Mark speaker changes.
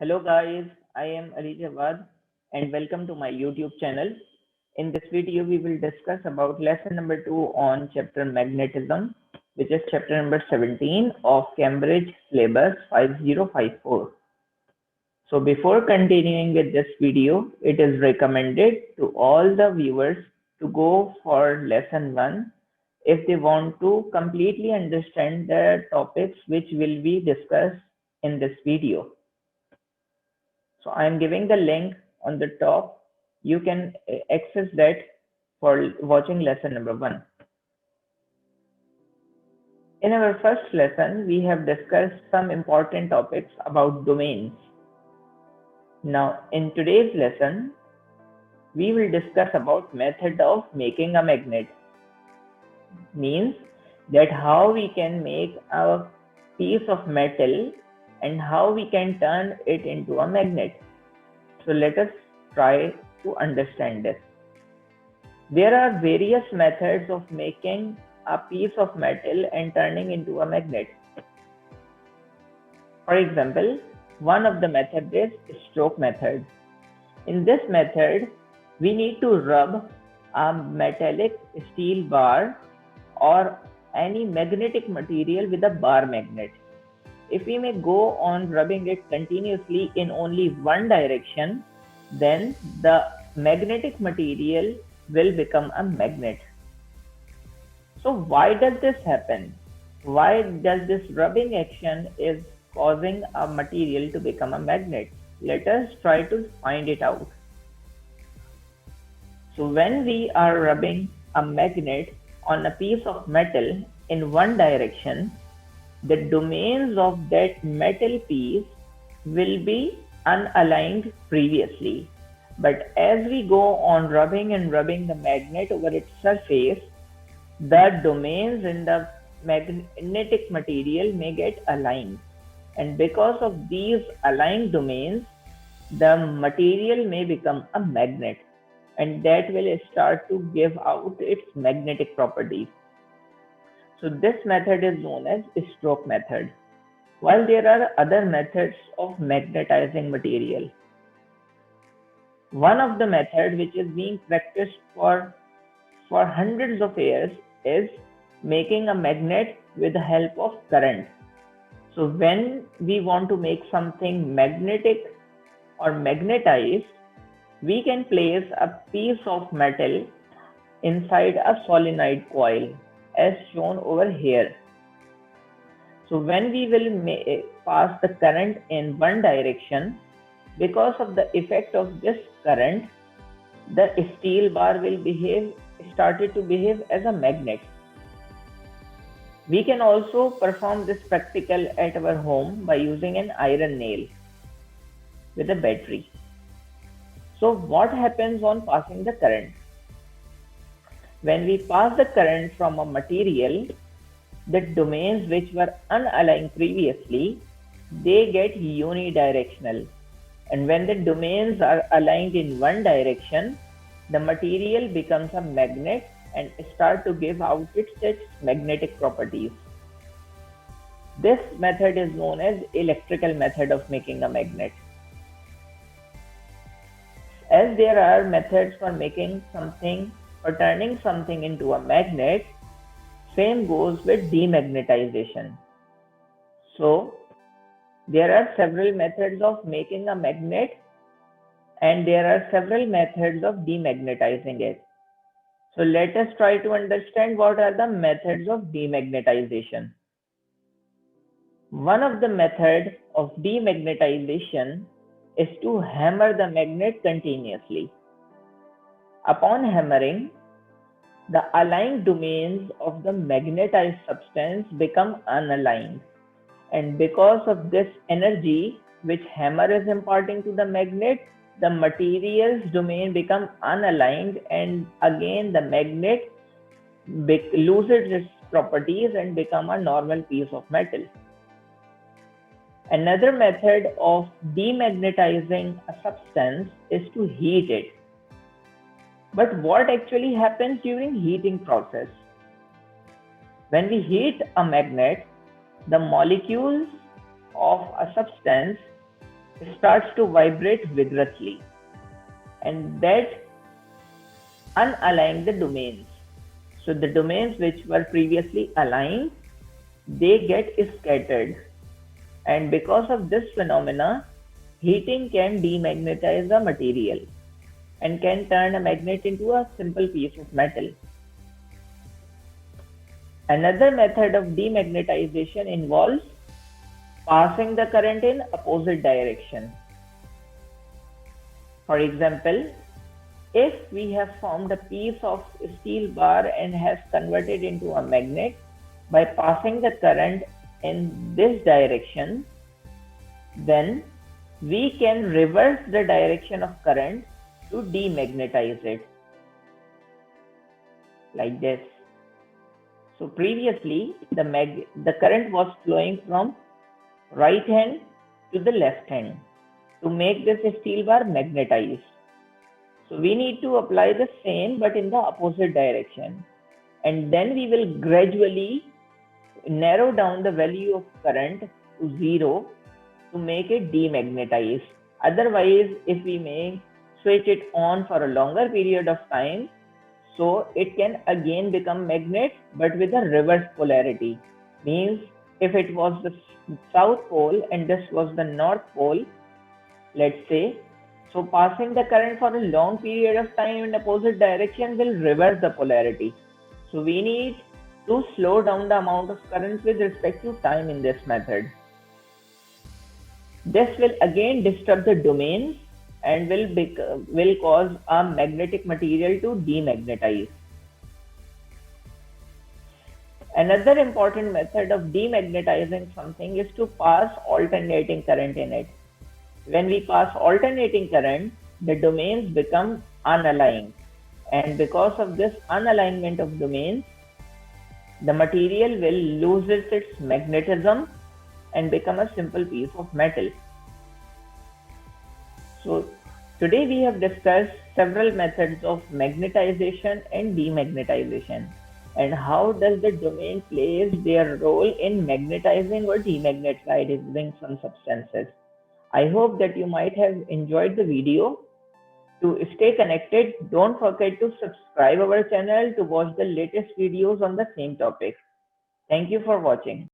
Speaker 1: Hello guys, I am Ali Jawad and welcome to my YouTube channel. In this video, we will discuss about lesson number 2 on chapter Magnetism, which is chapter number 17 of Cambridge syllabus 5054. So before continuing with this video, it is recommended to all the viewers to go for lesson 1 if they want to completely understand the topics which will be discussed in this video. So I am giving the link on the top. You can access that for watching lesson number 1. In our first lesson, we have discussed some important topics about domains. Now, in today's lesson, we will discuss about method of making a magnet. Means that how we can make a piece of metal and how we can turn it into a magnet. So let us try to understand this. There are various methods of making a piece of metal and turning into a magnet. For example, one of the methods is stroke method. In this method, we need to rub a metallic steel bar or any magnetic material with a bar magnet. If we may go on rubbing it continuously in only one direction, then the magnetic material will become a magnet. So why does this happen? Why does this rubbing action is causing a material to become a magnet? Let us try to find it out. So when we are rubbing a magnet on a piece of metal in one direction, the domains of that metal piece will be unaligned previously. But as we go on rubbing the magnet over its surface, the domains in the magnetic material may get aligned. And because of these aligned domains, the material may become a magnet, and that will start to give out its magnetic properties. So this method is known as stroke method. While there are other methods of magnetizing material, one of the methods which is being practiced for hundreds of years is making a magnet with the help of current. So when we want to make something magnetic or magnetized, we can place a piece of metal inside a solenoid coil as shown over here. So when we will pass the current in one direction, because of the effect of this current, the steel bar will started to behave as a magnet. We can also perform this practical at our home by using an iron nail with a battery. So what happens on passing the current? When we pass the current from a material, the domains which were unaligned previously, they get unidirectional. And when the domains are aligned in one direction, the material becomes a magnet and start to give out its magnetic properties. This method is known as electrical method of making a magnet. As there are methods for making something or turning something into a magnet, same goes with demagnetization. So there are several methods of making a magnet and there are several methods of demagnetizing it. So let us try to understand what are the methods of demagnetization. One of the methods of demagnetization is to hammer the magnet continuously. Upon hammering, the aligned domains of the magnetized substance become unaligned. And because of this energy which hammer is imparting to the magnet, the material's domain become unaligned, and again the magnet loses its properties and become a normal piece of metal. Another method of demagnetizing a substance is to heat it. But what actually happens during heating process? When we heat a magnet, the molecules of a substance starts to vibrate vigorously, and that unalign the domains. So the domains which were previously aligned, they get scattered. And because of this phenomena, heating can demagnetize a material and can turn a magnet into a simple piece of metal. Another method of demagnetization involves passing the current in opposite direction. For example, if we have formed a piece of steel bar and have converted into a magnet by passing the current in this direction, then we can reverse the direction of current to demagnetize it, like this. So previously, the current was flowing from right hand to the left hand to make this steel bar magnetized. So we need to apply the same but in the opposite direction, and then we will gradually narrow down the value of current to 0 to make it demagnetized. Otherwise, if we may switch it on for a longer period of time, so it can again become magnet but with a reverse polarity. Means if it was the south pole and this was the north pole, let's say, so passing the current for a long period of time in opposite direction will reverse the polarity. So we need to slow down the amount of current with respect to time in this method. This will again disturb the domains and will cause a magnetic material to demagnetize. Another important method of demagnetizing something is to pass alternating current in it. When we pass alternating current, the domains become unaligned, and because of this unalignment of domains, the material will lose its magnetism and become a simple piece of metal. So today we have discussed several methods of magnetization and demagnetization, and how does the domain plays their role in magnetizing or demagnetizing some substances. I hope that you might have enjoyed the video. To stay connected, don't forget to subscribe our channel to watch the latest videos on the same topic. Thank you for watching.